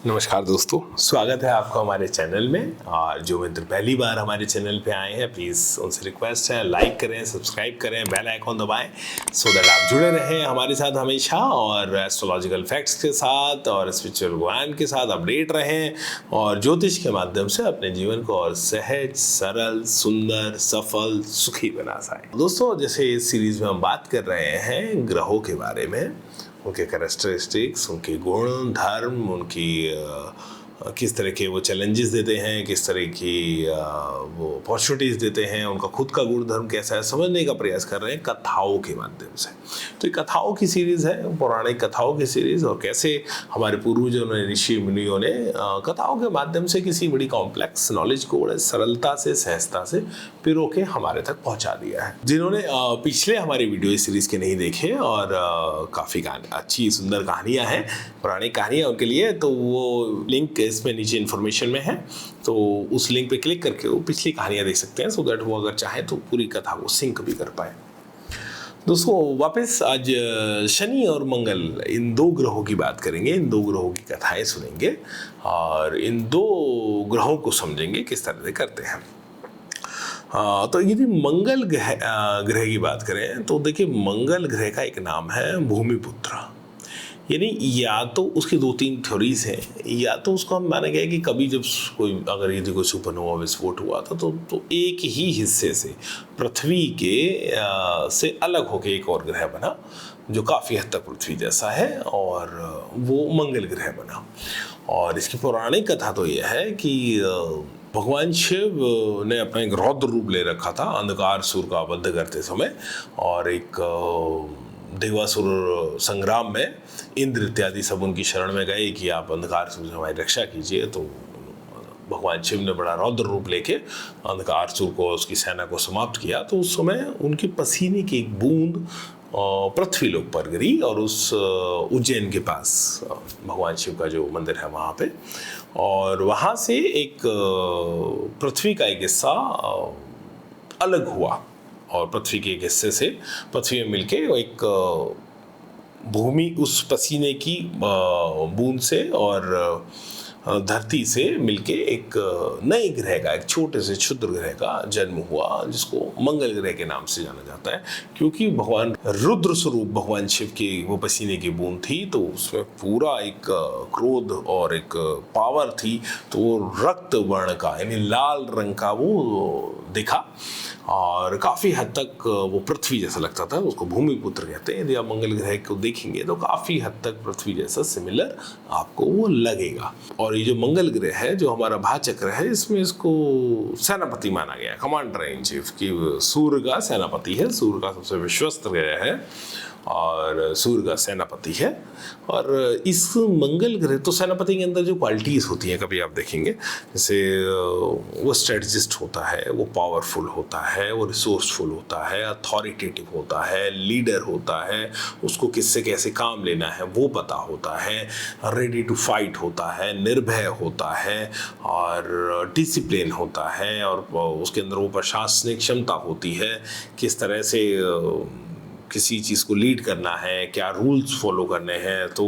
नमस्कार दोस्तों, स्वागत है आपका हमारे चैनल में। और जो मित्र पहली बार हमारे चैनल पे आए हैं, प्लीज़ उनसे रिक्वेस्ट है लाइक करें, सब्सक्राइब करें, बेल आइकॉन दबाएं सो दैट आप जुड़े रहें हमारे साथ हमेशा और एस्ट्रोलॉजिकल फैक्ट्स के साथ और स्पिरिचुअल ज्ञान के साथ अपडेट रहें और ज्योतिष के माध्यम से अपने जीवन को और सहज, सरल, सुंदर, सफल, सुखी बना सकें। दोस्तों, जैसे इस सीरीज़ में हम बात कर रहे हैं ग्रहों के बारे में, उनके कैरेक्टरिस्टिक्स, उनके गुण, धर्म, उनकी किस तरह के वो चैलेंजेस देते हैं, किस तरह की वो अपॉर्चुनिटीज़ देते हैं, उनका खुद का गुण धर्म कैसा है, समझने का प्रयास कर रहे हैं कथाओं के माध्यम से। तो ये कथाओं की सीरीज़ है, पौराणिक कथाओं की सीरीज़, और कैसे हमारे पूर्वजों ने, ऋषि मुनियों ने कथाओं के माध्यम से किसी बड़ी कॉम्प्लेक्स नॉलेज को बड़े सरलता से, सहजता से पिरो के हमारे तक पहुँचा दिया है। जिन्होंने पिछले हमारी वीडियो इस सीरीज़ के नहीं देखे और काफ़ी अच्छी सुंदर कहानियाँ हैं, पौराणिक कहानियाँ उनके लिए, तो वो लिंक इसमें नीचे इन्फॉर्मेशन में है, तो उस लिंक पे क्लिक करके वो पिछली कहानियाँ देख सकते हैं, सो दैट वो अगर चाहे तो पूरी कथा को सिंक भी कर पाए। दोस्तों, वापस आज शनि और मंगल, इन दो ग्रहों की बात करेंगे, इन दो ग्रहों की कथाएं सुनेंगे और इन दो ग्रहों को समझेंगे किस तरह से करते हैं। तो यदि मंगल ग्रह की बात करें तो देखिए, मंगल ग्रह का एक नाम है भूमिपुत्र। यानी या तो उसकी दो तीन थ्योरीज हैं, या तो उसको हम माना गया कि कभी जब कोई, अगर यदि कोई सुपरनोवा विस्फोट हुआ था तो एक ही हिस्से से पृथ्वी के से अलग होकर एक और ग्रह बना जो काफ़ी हद तक पृथ्वी जैसा है, और वो मंगल ग्रह बना। और इसकी पौराणिक कथा तो यह है कि भगवान शिव ने अपना एक रौद्र रूप ले रखा था अंधकार सुर का वध करते समय, और एक देवासुर संग्राम में इंद्र इत्यादि सब उनकी शरण में गए कि आप अंधकार सुर से हमारी रक्षा कीजिए। तो भगवान शिव ने बड़ा रौद्र रूप लेके अंधकार सुर को, उसकी सेना को समाप्त किया। तो उस समय उनके पसीने की एक बूंद पृथ्वी लोक पर गिरी, और उस उज्जैन के पास भगवान शिव का जो मंदिर है वहाँ पे, और वहाँ से एक पृथ्वी का एक हिस्सा अलग हुआ, और पृथ्वी के एक हिस्से से पृथ्वी में मिलके एक भूमि उस पसीने की बूंद से और धरती से मिलके एक नए ग्रह का, एक छोटे से क्षुद्र ग्रह का जन्म हुआ, जिसको मंगल ग्रह के नाम से जाना जाता है। क्योंकि भगवान रुद्र स्वरूप भगवान शिव की वो पसीने की बूंद थी, तो उसमें पूरा एक क्रोध और एक पावर थी, तो वो रक्त वर्ण का, यानी लाल रंग का वो दिखा, और काफ़ी हद तक वो पृथ्वी जैसा लगता था। उसको भूमिपुत्र कहते हैं। यदि आप मंगल ग्रह को देखेंगे तो काफ़ी हद तक पृथ्वी जैसा सिमिलर आपको वो लगेगा। और ये जो मंगल ग्रह है, जो हमारा भाचक्र है, इसमें इसको सेनापति माना गया, कमांडर इन चीफ, की सूर्य का सेनापति है, सूर्य का सबसे विश्वस्त ग्रह है और सूर्य का सेनापति है। और इस मंगल ग्रह, तो सेनापति के अंदर जो क्वालिटीज़ होती हैं, कभी आप देखेंगे, जैसे वो स्ट्रेटजिस्ट होता है, वो पावरफुल होता है, वो रिसोर्सफुल होता है, अथॉरिटेटिव होता है, लीडर होता है, उसको किससे कैसे काम लेना है वो पता होता है, रेडी टू फाइट होता है, निर्भय होता है, और डिसिप्लिन होता है, और उसके अंदर वो प्रशासनिक क्षमता होती है, किस तरह से किसी चीज़ को लीड करना है, क्या रूल्स फॉलो करने हैं। तो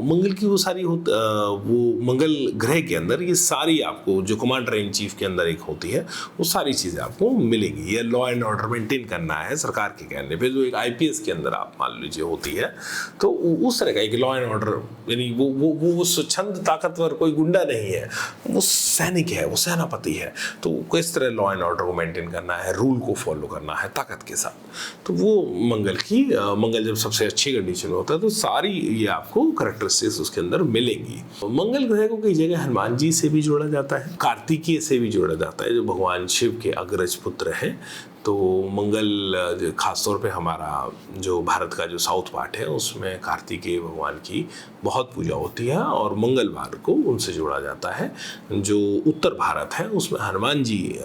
मंगल की वो सारी वो मंगल ग्रह के अंदर ये सारी आपको, जो कमांडर इन चीफ के अंदर एक होती है, वो सारी चीज़ें आपको मिलेंगी। ये लॉ एंड ऑर्डर मेंटेन करना है सरकार के कहने पे, जो एक आईपीएस के अंदर आप मान लीजिए होती है, तो उस तरह का एक लॉ एंड ऑर्डर, यानी वो स्वच्छंद ताकतवर कोई गुंडा नहीं है, वो सैनिक है, वो सेनापति है। तो किस तरह लॉ एंड ऑर्डर को मेंटेन करना है, रूल को फॉलो करना है ताकत के साथ, तो वो मंगल जब सबसे अच्छी कंडीशन में होता है, तो सारी ये आपको कैरेक्टरिस्टिक्स उसके अंदर मिलेंगी। मंगल ग्रह को कई जगह हनुमान जी से भी जोड़ा जाता है, कार्तिकेय से भी जोड़ा जाता है, जो भगवान शिव के अग्रज पुत्र हैं। तो मंगल खासतौर पे हमारा जो भारत का जो साउथ पार्ट है, उसमें कार्तिकेय भगवान की बहुत पूजा होती है, और मंगलवार को उनसे जोड़ा जाता है। जो उत्तर भारत है, उसमें हनुमान जी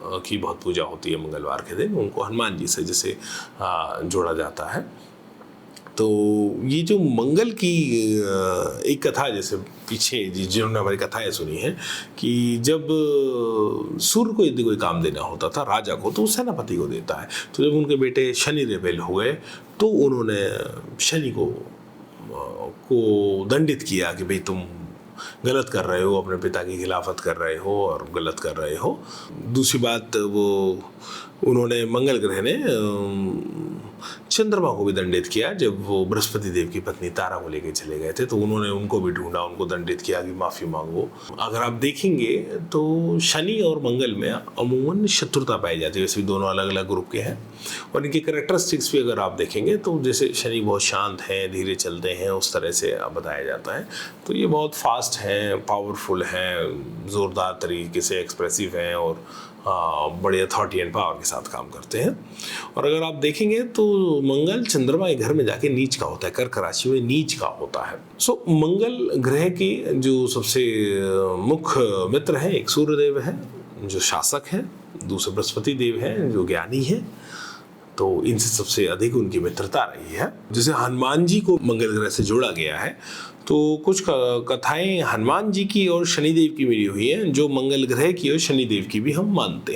की बहुत पूजा होती है मंगलवार के दिन, उनको हनुमान जी से जैसे जोड़ा जाता है। तो ये जो मंगल की एक कथा, जैसे पीछे जिन्होंने हमारी कथाएं सुनी हैं, कि जब सूर्य को यदि कोई काम देना होता था राजा को, तो सेनापति को देता है। तो जब उनके बेटे शनि रेबेल हुए, तो उन्होंने शनि को दंडित किया कि भाई तुम गलत कर रहे हो, अपने पिता की खिलाफत कर रहे हो और गलत कर रहे हो। दूसरी बात, वो उन्होंने मंगल ग्रह ने चंद्रमा को भी दंडित किया। जब वो बृहस्पति देव की पत्नी तारा को लेके चले गए थे तो उन्होंने उनको भी ढूंढा, उनको दंडित किया कि माफ़ी मांगो। अगर आप देखेंगे तो शनि और मंगल में अमूमन शत्रुता पाई जाती है। वैसे भी दोनों अलग अलग ग्रुप के हैं और इनकी कैरेक्टरिस्टिक्स भी अगर आप देखेंगे तो जैसे शनि बहुत शांत हैं, धीरे चलते हैं, उस तरह से बताया जाता है। तो ये बहुत फास्ट हैं, पावरफुल हैं, ज़ोरदार तरीके से एक्सप्रेसिव हैं और बड़े अथॉरिटी एंड पावर के साथ काम करते हैं। और अगर आप देखेंगे तो मंगल चंद्रमा के घर में जाके नीच का होता है, कर्क राशि में नीच का होता है। सो मंगल ग्रह की जो सबसे मुख्य मित्र है, एक सूर्यदेव है जो शासक है, दूसरे बृहस्पति देव है जो ज्ञानी है। तो इनसे सबसे अधिक उनकी मित्रता रही है। जैसे हनुमान जी को मंगल ग्रह से जोड़ा गया है तो कुछ कथाएं हनुमान जी की और शनिदेव की मिली हुई हैं, जो मंगल ग्रह की और शनिदेव की भी हम मानते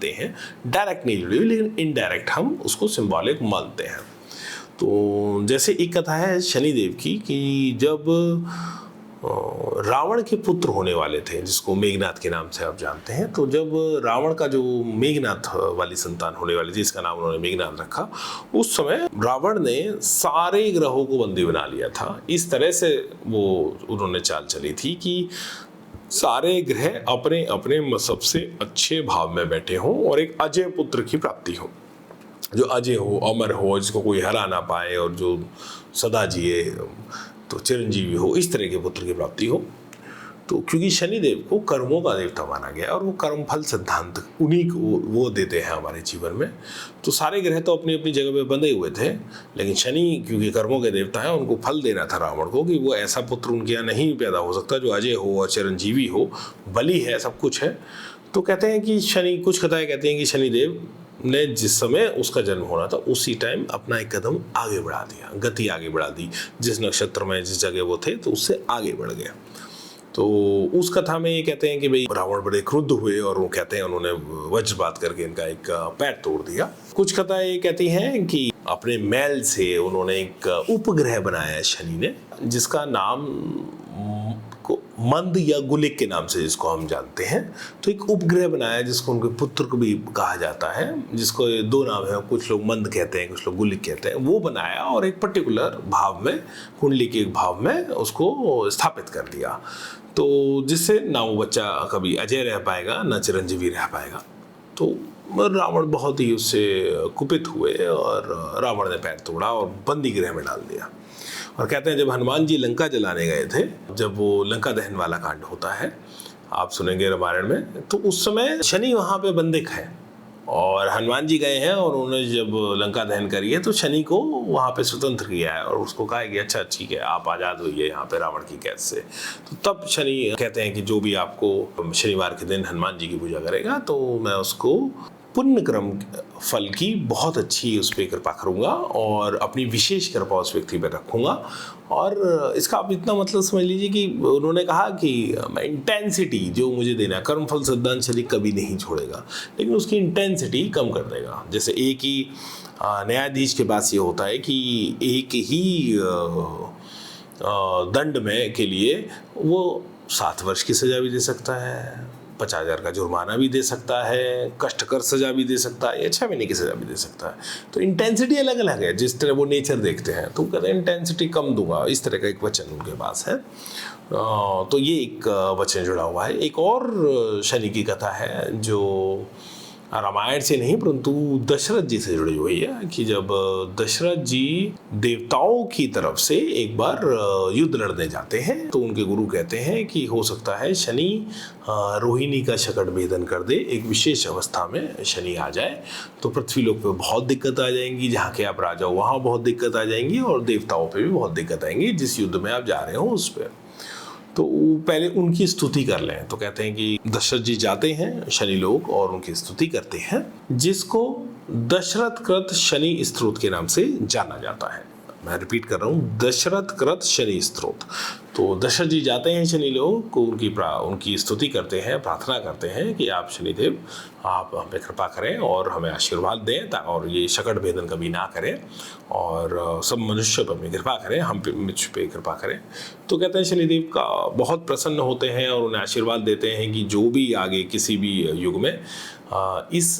हैं। डायरेक्ट नहीं जुड़ी हुई लेकिन इनडायरेक्ट हम उसको सिंबॉलिक मानते हैं। तो जैसे एक कथा है शनिदेव की कि जब रावण के पुत्र होने वाले थे, जिसको मेघनाथ के नाम से आप जानते हैं, तो जब रावण का जो मेघनाथ वाली संतान होने वाली थी, इसका नाम उन्होंने मेघनाथ रखा, उस समय रावण ने सारे ग्रहों को बंदी बना लिया था। इस तरह से वो उन्होंने चाल चली थी कि सारे ग्रह अपने अपने सबसे अच्छे भाव में बैठे हों और एक अजय पुत्र की प्राप्ति हो, जो अजय हो, अमर हो, जिसको कोई हरा ना पाए और जो सदा जिए, तो चिरंजीवी हो, इस तरह के पुत्र की प्राप्ति हो। तो क्योंकि शनिदेव को कर्मों का देवता माना गया और वो कर्म फल सिद्धांत उन्हीं को वो देते हैं हमारे जीवन में। तो सारे ग्रह तो अपनी अपनी जगह पे बंधे हुए थे, लेकिन शनि क्योंकि कर्मों के देवता है, उनको फल देना था रावण को कि वो ऐसा पुत्र उनके यहाँ नहीं पैदा हो सकता जो अजय हो और चिरंजीवी हो, बलि है, सब कुछ है। तो कहते हैं कि शनि, कुछ कथाएं कहती हैं कि शनिदेव ने जिस समय उसका जन्म होना था उसी टाइम अपना एक कदम आगे बढ़ा दिया, गति आगे बढ़ा दी, जिस नक्षत्र में जिस जगह वो थे तो उससे आगे बढ़ गया। तो उस कथा में ये कहते हैं कि भाई रावण बड़े क्रुद्ध हुए और वो कहते हैं उन्होंने वज्रपात करके इनका एक पैर तोड़ दिया। कुछ कथाएं ये कहती हैं कि अपने मैल से उन्होंने एक उपग्रह बनाया शनि ने, जिसका नाम को मंद या गुलिक के नाम से जिसको हम जानते हैं। तो एक उपग्रह बनाया जिसको उनके पुत्र को भी कहा जाता है, जिसको दो नाम है, कुछ लोग मंद कहते हैं, कुछ लोग गुलिक कहते हैं। वो बनाया और एक पर्टिकुलर भाव में, कुंडली के एक भाव में उसको स्थापित कर दिया, तो जिससे ना वो बच्चा कभी अजय रह पाएगा ना चिरंजीवी रह पाएगा। तो रावण बहुत ही उससे कुपित हुए और रावण ने पैर तोड़ा और बंदी गृह में डाल दिया। और कहते हैं जब हनुमान जी लंका जलाने गए थे, जब वो लंका दहन वाला कांड होता है, आप सुनेंगे रामायण में, तो उस समय शनि वहाँ पे बंदिक है और हनुमान जी गए हैं और उन्होंने जब लंका दहन करी है तो शनि को वहाँ पे स्वतंत्र किया है और उसको कहा कि अच्छा ठीक है, आप आज़ाद होइए यहाँ पे रावण की कैद से। तो तब शनि कहते हैं कि जो भी आपको शनिवार के दिन हनुमान जी की पूजा करेगा तो मैं उसको पुण्य क्रम फल की बहुत अच्छी उस पर कृपा करूँगा और अपनी विशेष कृपा उस व्यक्ति पर रखूँगा। और इसका आप इतना मतलब समझ लीजिए कि उन्होंने कहा कि इंटेंसिटी जो मुझे देना है, कर्म फल सिद्धांत शनि कभी नहीं छोड़ेगा, लेकिन उसकी इंटेंसिटी कम कर देगा। जैसे एक ही न्यायाधीश के पास ये होता है कि एक ही दंड में के लिए वो 7 वर्ष की सज़ा भी दे सकता है, 50,000 का जुर्माना भी दे सकता है, कष्टकर सजा भी दे सकता है या 6 महीने की सजा भी दे सकता है। तो इंटेंसिटी अलग अलग है, जिस तरह वो नेचर देखते हैं। तो कहते हैं इंटेंसिटी कम दूंगा, इस तरह का एक वचन उनके पास है। तो ये एक वचन जुड़ा हुआ है। एक और शनि की कथा है जो रामायण से नहीं परंतु दशरथ जी से जुड़ी हुई है कि जब दशरथ जी देवताओं की तरफ से एक बार युद्ध लड़ने जाते हैं तो उनके गुरु कहते हैं कि हो सकता है शनि रोहिणी का शकट भेदन कर दे, एक विशेष अवस्था में शनि आ जाए तो पृथ्वी लोक पे बहुत दिक्कत आ जाएंगी, जहाँ के आप राजा हो वहाँ बहुत दिक्कत आ जाएंगी और देवताओं पे भी बहुत दिक्कत आएंगी जिस युद्ध में आप जा रहे हो उस पर। तो पहले उनकी स्तुति कर लें। तो कहते हैं कि दशरथ जी जाते हैं शनि लोक और उनकी स्तुति करते हैं, जिसको दशरथ कृत शनि स्तोत्र के नाम से जाना जाता है। मैं रिपीट कर रहा हूँ, दशरथ कृत शनि स्तोत्र। तो दशरथ जी जाते हैं शनि लोग को, उनकी स्तुति करते हैं, प्रार्थना करते हैं कि आप शनिदेव आप हम पे कृपा करें और हमें आशीर्वाद दें और ये शकट भेदन कभी ना करें और सब मनुष्य पर अपनी कृपा करें, हम पे मुझ पे कृपा करें। तो कहते हैं शनिदेव का बहुत प्रसन्न होते हैं और उन्हें आशीर्वाद देते हैं कि जो भी आगे किसी भी युग में इस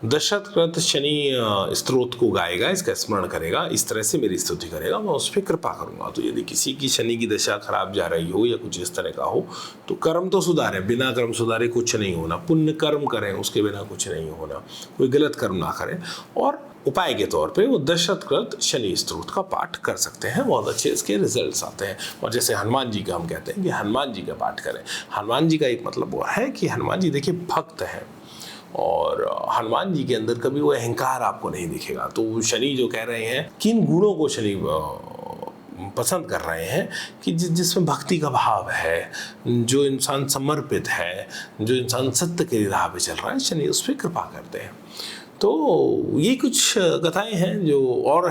दशरथ शनि स्तोत्र को गाएगा, इसका स्मरण करेगा, इस तरह से मेरी स्तुति करेगा, मैं उस पर कृपा करूंगा। तो यदि किसी की शनि की दशा खराब जा रही हो या कुछ इस तरह का हो तो कर्म तो सुधारें, बिना कर्म सुधारे कुछ नहीं होना, पुण्य कर्म करें, उसके बिना कुछ नहीं होना, कोई गलत कर्म ना करें। और उपाय के तौर पे वो दशरथ शनि स्तोत्र का पाठ कर सकते हैं, बहुत अच्छे इसके रिजल्ट्स आते हैं। और जैसे हनुमान जी का हम कहते हैं कि हनुमान जी का पाठ करें। हनुमान जी का एक मतलब वो है कि हनुमान जी देखिए भक्त हैं और हनुमान जी के अंदर कभी वो अहंकार आपको नहीं दिखेगा। तो शनि जो कह रहे हैं, किन गुणों को शनि पसंद कर रहे हैं कि जिसमें भक्ति का भाव है, जो इंसान समर्पित है, जो इंसान सत्य के राह पे चल रहा है, शनि उस पर कृपा करते हैं। तो ये कुछ कथाएं हैं जो और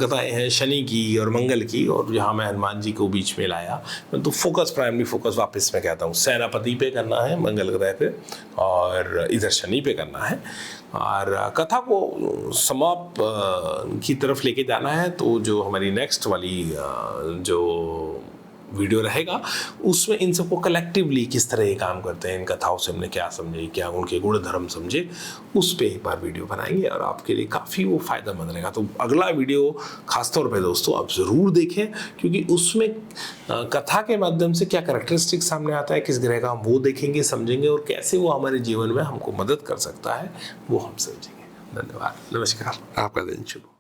कथाएं हैं शनि की और मंगल की, और यहाँ मैं हनुमान जी को बीच में लाया। तो फोकस, प्राइमरी फोकस वापस मैं कहता हूँ सेनापति पे करना है मंगल ग्रह पे, और इधर शनि पे करना है, और कथा को समाप्त की तरफ लेके जाना है। तो जो हमारी नेक्स्ट वाली जो वीडियो रहेगा उसमें इन सबको कलेक्टिवली किस तरह ये काम करते हैं, इन कथाओं से हमने क्या समझे, क्या उनके गुण धर्म समझे, उस पर एक बार वीडियो बनाएंगे और आपके लिए काफ़ी वो फ़ायदेमंद रहेगा। तो अगला वीडियो खासतौर पे दोस्तों आप ज़रूर देखें, क्योंकि उसमें कथा के माध्यम से क्या कैरेक्टरिस्टिक सामने आता है किस ग्रह का, हम वो देखेंगे, समझेंगे, और कैसे वो हमारे जीवन में हमको मदद कर सकता है वो हम समझेंगे। धन्यवाद, नमस्कार, आपका दिन शुभ हो।